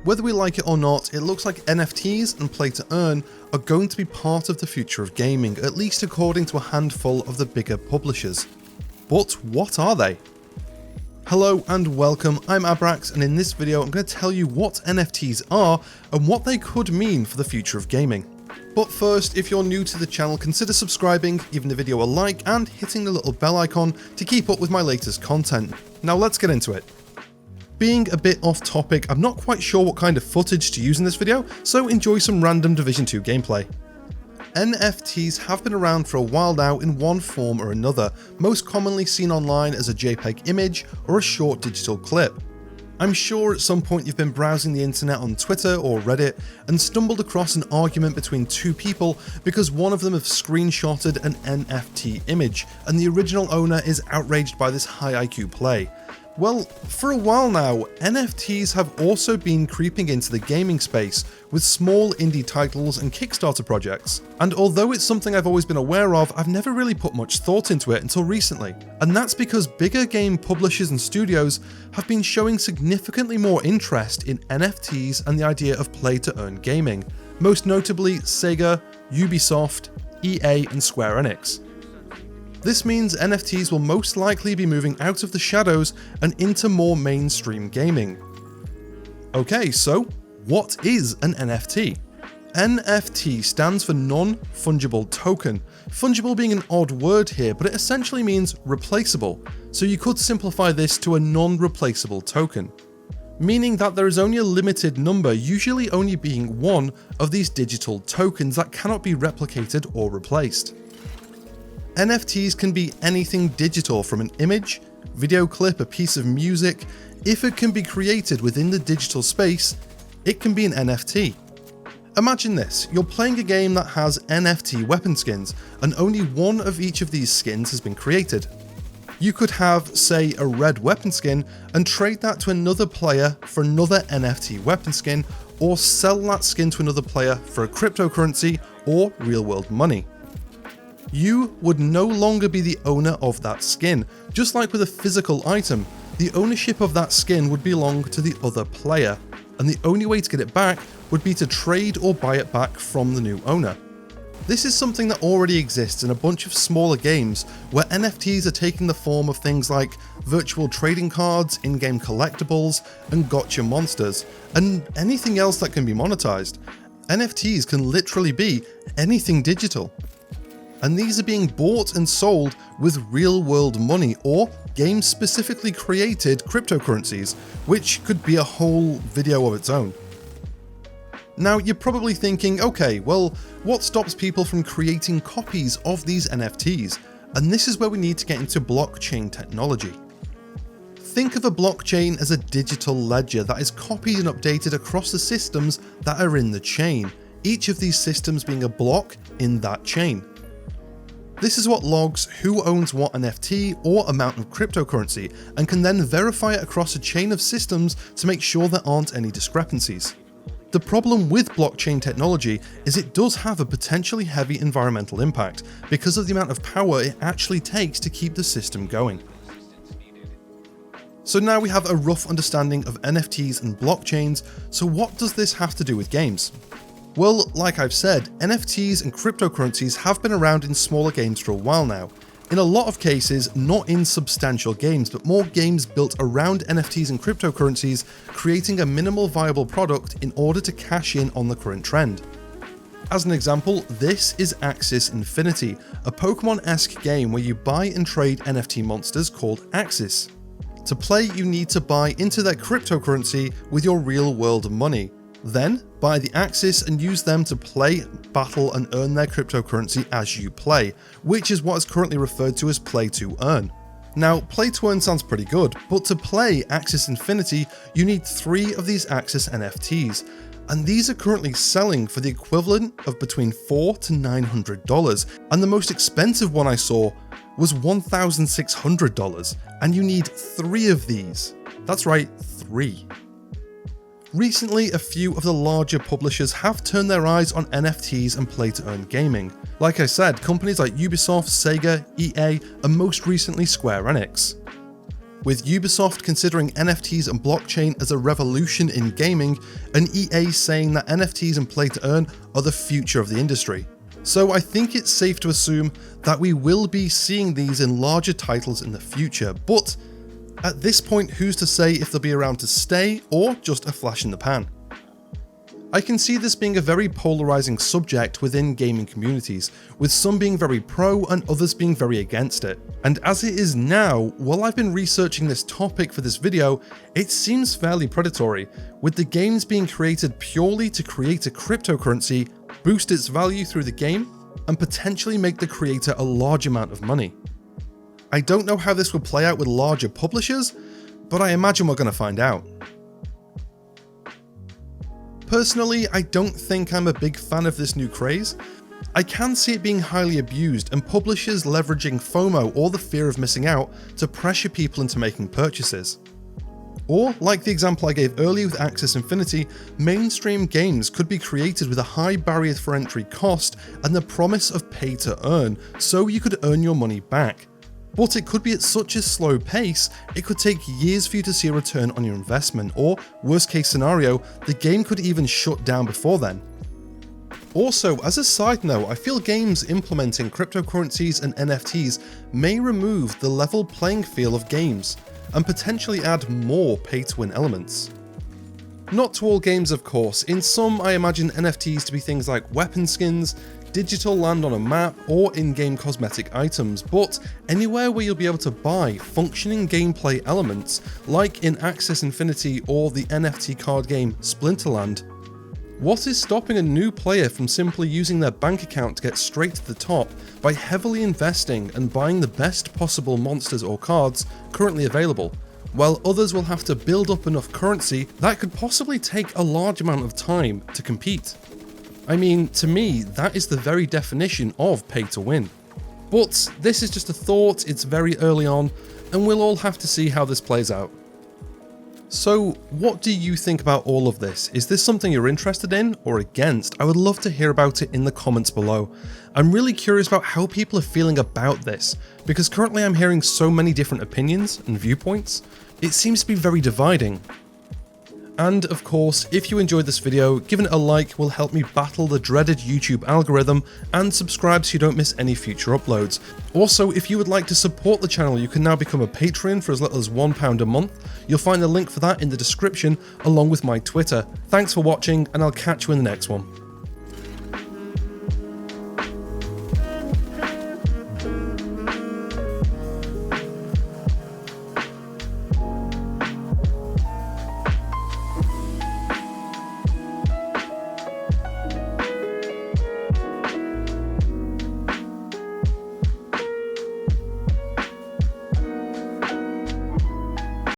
Whether we like it or not, it looks like NFTs and play to earn are going to be part of the future of gaming, at least according to a handful of the bigger publishers. But what are they? Hello and welcome, I'm Abrax, and in this video I'm going to tell you what NFTs are and what they could mean for the future of gaming. But first, if you're new to the channel, consider subscribing, giving the video a like, and hitting the little bell icon to keep up with my latest content. Now let's get into it. Being a bit off topic, I'm not quite sure what kind of footage to use in this video, so enjoy some random Division 2 gameplay. NFTs have been around for a while now in one form or another, most commonly seen online as a JPEG image or a short digital clip. I'm sure at some point you've been browsing the internet on Twitter or Reddit and stumbled across an argument between two people because one of them have screenshotted an NFT image and the original owner is outraged by this high IQ play. Well, for a while now, NFTs have also been creeping into the gaming space with small indie titles and Kickstarter projects. And although it's something I've always been aware of, I've never really put much thought into it until recently. And that's because bigger game publishers and studios have been showing significantly more interest in NFTs and the idea of play-to-earn gaming, most notably Sega, Ubisoft, EA and Square Enix. This means NFTs will most likely be moving out of the shadows and into more mainstream gaming. Okay, so what is an NFT? NFT stands for non-fungible token, fungible being an odd word here, but it essentially means replaceable, so you could simplify this to a non-replaceable token, meaning that there is only a limited number, usually only being one, of these digital tokens that cannot be replicated or replaced. NFTs can be anything digital, from an image, video clip, a piece of music. If it can be created within the digital space, it can be an NFT. Imagine this, you're playing a game that has NFT weapon skins, and only one of each of these skins has been created. You could have, say, a red weapon skin and trade that to another player for another NFT weapon skin, or sell that skin to another player for a cryptocurrency or real-world money. You would no longer be the owner of that skin. Just like with a physical item, the ownership of that skin would belong to the other player, and the only way to get it back would be to trade or buy it back from the new owner. This is something that already exists in a bunch of smaller games where NFTs are taking the form of things like virtual trading cards, in-game collectibles, and gotcha monsters, and anything else that can be monetized. NFTs can literally be anything digital. And these are being bought and sold with real-world money or game-specifically created cryptocurrencies, which could be a whole video of its own. Now you're probably thinking, okay, well, what stops people from creating copies of these NFTs? And this is where we need to get into blockchain technology. Think of a blockchain as a digital ledger that is copied and updated across the systems that are in the chain, each of these systems being a block in that chain. This is what logs who owns what NFT or amount of cryptocurrency, and can then verify it across a chain of systems to make sure there aren't any discrepancies. The problem with blockchain technology is it does have a potentially heavy environmental impact because of the amount of power it actually takes to keep the system going. So now we have a rough understanding of NFTs and blockchains, so what does this have to do with games? Well, like I've said, NFTs and cryptocurrencies have been around in smaller games for a while now. In a lot of cases, not in substantial games, but more games built around NFTs and cryptocurrencies, creating a minimal viable product in order to cash in on the current trend. As an example, this is Axis Infinity, a Pokemon-esque game where you buy and trade NFT monsters called Axis. To play, you need to buy into their cryptocurrency with your real-world money. Then, buy the Axis and use them to play, battle and earn their cryptocurrency as you play, which is what is currently referred to as play to earn. Now, play to earn sounds pretty good, but to play Axis Infinity, you need 3 of these Axis NFTs, and these are currently selling for the equivalent of between $400 to $900, and the most expensive one I saw was $1,600, and you need 3 of these. That's right, 3. Recently, a few of the larger publishers have turned their eyes on NFTs and play-to-earn gaming. Like I said, companies like Ubisoft, Sega, EA, and most recently Square Enix. with Ubisoft considering NFTs and blockchain as a revolution in gaming, and EA saying that NFTs and play to earn are the future of the industry. So I think it's safe to assume that we will be seeing these in larger titles in the future, but at this point, who's to say if they'll be around to stay or just a flash in the pan? I can see this being a very polarizing subject within gaming communities, with some being very pro and others being very against it. And as it is now, while I've been researching this topic for this video, it seems fairly predatory, with the games being created purely to create a cryptocurrency, boost its value through the game, and potentially make the creator a large amount of money. I don't know how this would play out with larger publishers, but I imagine we're going to find out. Personally, I don't think I'm a big fan of this new craze. I can see it being highly abused and publishers leveraging FOMO or the fear of missing out to pressure people into making purchases. Or, like the example I gave earlier with Axis Infinity, mainstream games could be created with a high barrier for entry cost and the promise of pay to earn, so you could earn your money back. But it could be at such a slow pace, it could take years for you to see a return on your investment, or worst case scenario, the game could even shut down before then. Also, as a side note, I feel games implementing cryptocurrencies and NFTs may remove the level playing field of games, and potentially add more pay-to-win elements. Not to all games of course, in some I imagine NFTs to be things like weapon skins, digital land on a map, or in-game cosmetic items, but anywhere where you'll be able to buy functioning gameplay elements, like in Axis Infinity or the NFT card game Splinterland. What is stopping a new player from simply using their bank account to get straight to the top by heavily investing and buying the best possible monsters or cards currently available, while others will have to build up enough currency that could possibly take a large amount of time to compete? I mean, to me, that is the very definition of pay to win. But this is just a thought, it's very early on, and we'll all have to see how this plays out. So, what do you think about all of this? Is this something you're interested in or against? I would love to hear about it in the comments below. I'm really curious about how people are feeling about this, because currently I'm hearing so many different opinions and viewpoints. It seems to be very dividing. And of course, if you enjoyed this video, giving it a like will help me battle the dreaded YouTube algorithm, and subscribe so you don't miss any future uploads. Also, if you would like to support the channel, you can now become a Patreon for as little as £1 a month. You'll find the link for that in the description, along with my Twitter. Thanks for watching, and I'll catch you in the next one.